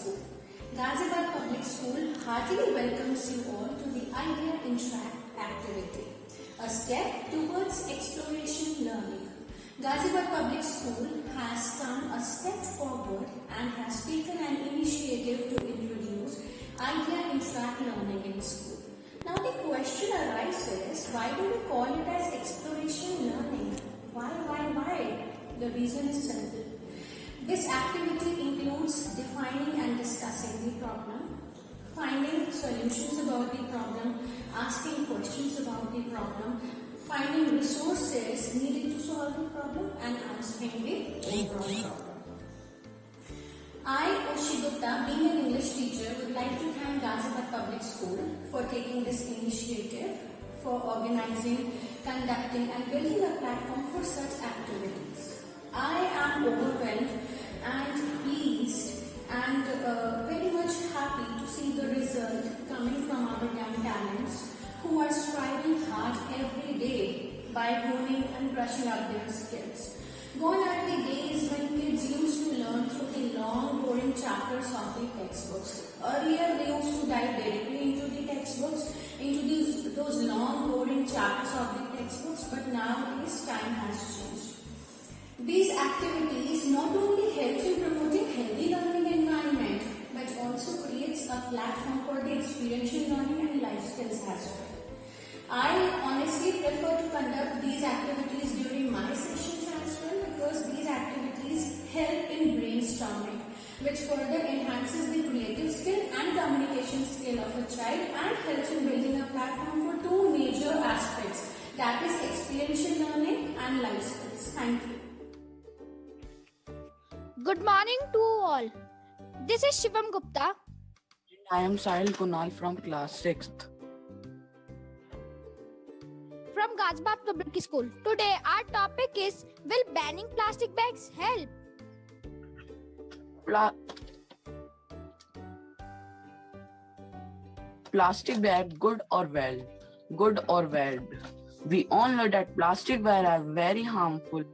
School. Ghaziabad Public School heartily welcomes you all to the Idea Interact activity, a step towards exploration learning. Ghaziabad Public School has come a step forward and has taken an initiative to introduce Idea Interact learning in school. Now the question arises, why do we call it as exploration learning? Why? The reason is simple. This activity includes defining and discussing the problem, finding solutions about the problem, asking questions about the problem, finding resources needed to solve the problem, and answering the overall problem. I, Oshi Gupta, being an English teacher, would like to thank Ghaziabad Public School for taking this initiative, for organizing, conducting and building a platform for such activities. I am overwhelmed and pleased and very much happy to see the result coming from our young talents who are striving hard every day by honing and brushing up their skills. Gone are the days when kids used to learn through the long, boring chapters of the textbooks. Earlier, they used to dive directly into the textbooks, into those long, boring chapters of the textbooks, but nowadays time has changed. These activities not only help in promoting healthy learning environment, but also creates a platform for the experiential learning and life skills as well. I honestly prefer to conduct these activities during my sessions as well because these activities help in brainstorming, which further enhances the creative skill and communication skill of a child and helps in building a platform for two major aspects, that is experiential learning and life skills. Thank you. Good morning to all. This is Shivam Gupta. I am Sahil Kunal from class 6th. From Ghaziabad Public School. Today our topic is, will banning plastic bags help? Plastic bag, good or bad? We all know that plastic bags are very harmful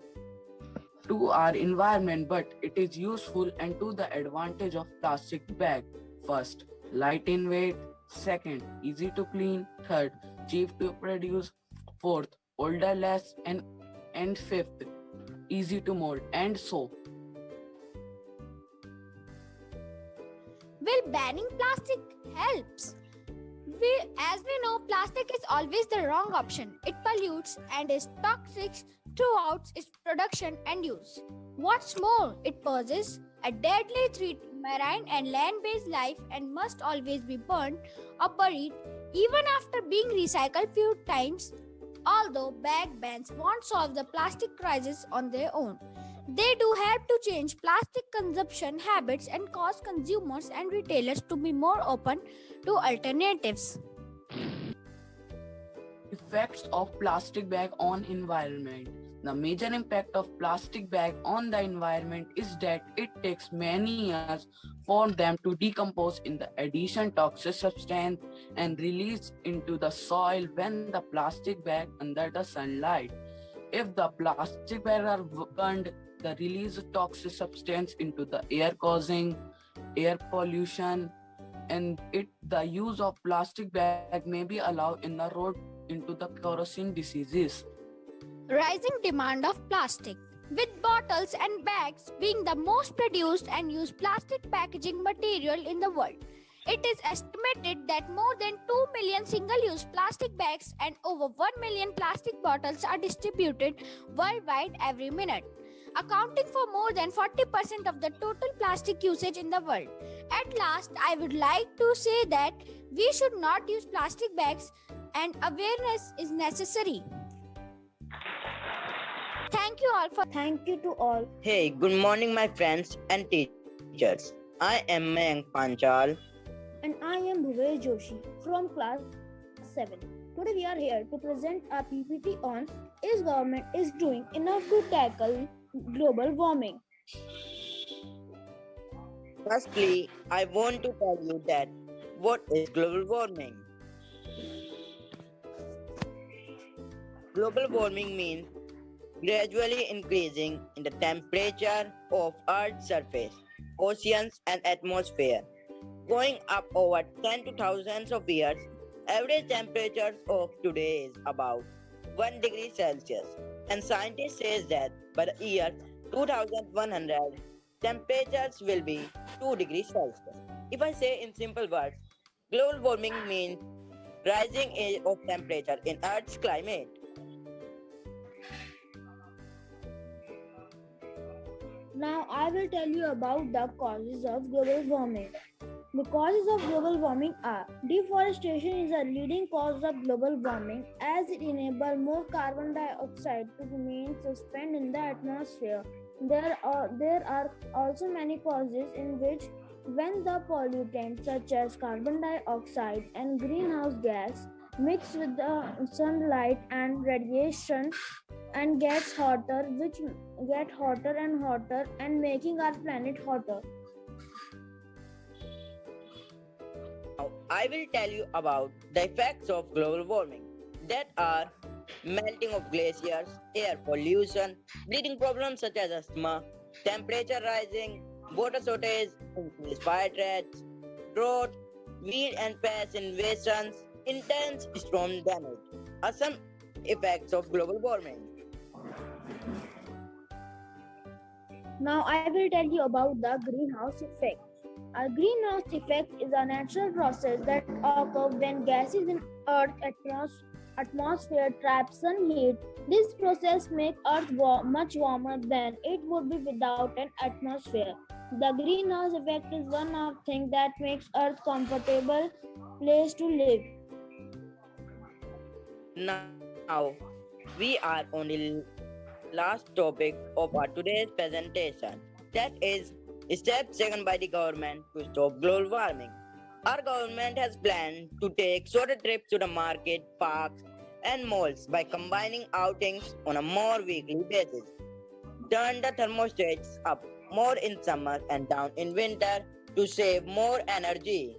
to our environment, but it is useful and to the advantage of plastic bag. First, light in weight. Second, easy to clean. Third, cheap to produce. Fourth, older less. And fifth, easy to mold. And so, Will banning plastic helps? As we know, plastic is always the wrong option. It pollutes and is toxic throughout its production and use. What's more, it poses a deadly threat to marine and land-based life and must always be burned or buried even after being recycled few times. Although bag bans won't solve the plastic crisis on their own, they do help to change plastic consumption habits and cause consumers and retailers to be more open to alternatives. effects of plastic bag on environment. The major impact of plastic bag on the environment is that it takes many years for them to decompose in the addition toxic substance and release into the soil when the plastic bag under the sunlight. If the plastic bag are burned, the release of toxic substance into the air causing air pollution, and the use of plastic bag may be allowed in the road into the corrosion diseases. Rising demand of plastic. With bottles and bags being the most produced and used plastic packaging material in the world, it is estimated that more than 2 million single-use plastic bags and over 1 million plastic bottles are distributed worldwide every minute, accounting for more than 40% of the total plastic usage in the world. At last, I would like to say that we should not use plastic bags and awareness is necessary. Thank you to all. Hey, good morning, my friends and teachers. I am Mayank Panchal. And I am Bhuvesh Joshi from class 7. Today we are here to present a PPT on, is government is doing enough to tackle global warming? Firstly, I want to tell you that what is global warming? Global warming means gradually increasing in the temperature of Earth's surface oceans, and atmosphere. Going up over 10 to thousands of years, average temperatures of today is about 1 degree Celsius. And scientists say that by the year 2100, temperatures will be 2 degrees Celsius. If I say in simple words, global warming means rising of temperature in Earth's climate. Now I will tell you about the causes of global warming. The causes of global warming are: deforestation is a leading cause of global warming as it enables more carbon dioxide to remain suspended in the atmosphere. There are also many causes in which when the pollutants such as carbon dioxide and greenhouse gas mix with the sunlight and radiation and gets hotter, which get hotter and hotter and making our planet hotter. Now, I will tell you about the effects of global warming that are melting of glaciers, air pollution, breathing problems such as asthma, temperature rising, water shortage, increased fire threats, drought, weed and pest invasions, intense storm damage are some effects of global warming. Now I will tell you about the greenhouse effect. A greenhouse effect is a natural process that occurs when gases in Earth's atmosphere trap sun heat. This process makes Earth much warmer than it would be without an atmosphere. The greenhouse effect is one of things that makes Earth comfortable place to live. Now, we are on the last topic of our today's presentation, that is steps taken by the government to stop global warming. Our government has planned to take shorter trips to the market, parks, and malls by combining outings on a more weekly basis. Turn the thermostats up more in summer and down in winter to save more energy.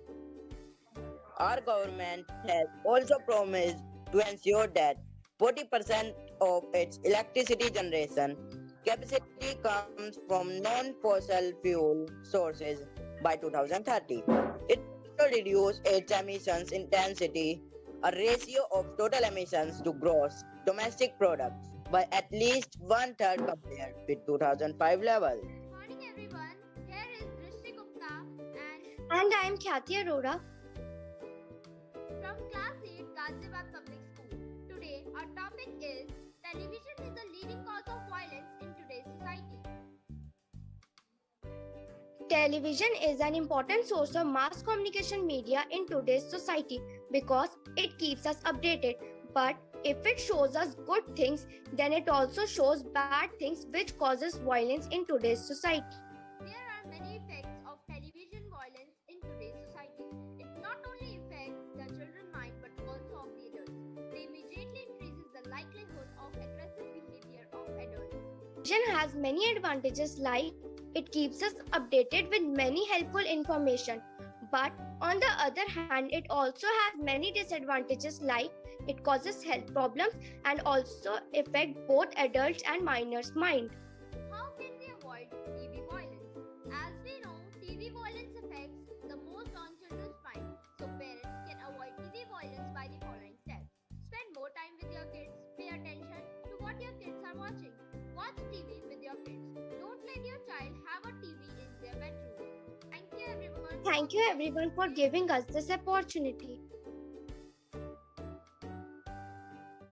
Our government has also promised to ensure that 40% of its electricity generation capacity comes from non-fossil fuel sources by 2030. It will also reduce its emissions intensity, a ratio of total emissions to gross domestic product, by at least one third compared with 2005 level. Good morning, everyone. Here is Drishti Gupta and And I am Khyati Arora. from Class 8 Ghaziabad Public School. Today, our topic is television is a leading cause of violence in today's society. Television is an important source of mass communication media in today's society because it keeps us updated. But if it shows us good things, then it also shows bad things which causes violence in today's society. There are many effects of television violence in today's society. It not only affects the children's mind but also of the adults. They immediately increases the likelihood of aggressive behavior of adults. Television has many advantages like it keeps us updated with many helpful information. But on the other hand, it also has many disadvantages like it causes health problems and also affect both adults and minors' mind. How can we avoid TV violence? As we know, TV violence affects the most on children's mind. So parents can avoid TV violence by the following steps. Spend more time with your kids. Pay attention to what your kids are watching. Watch TV with your kids. Don't let your child have a TV in their bedroom. Thank you everyone. Thank you everyone for giving us this opportunity.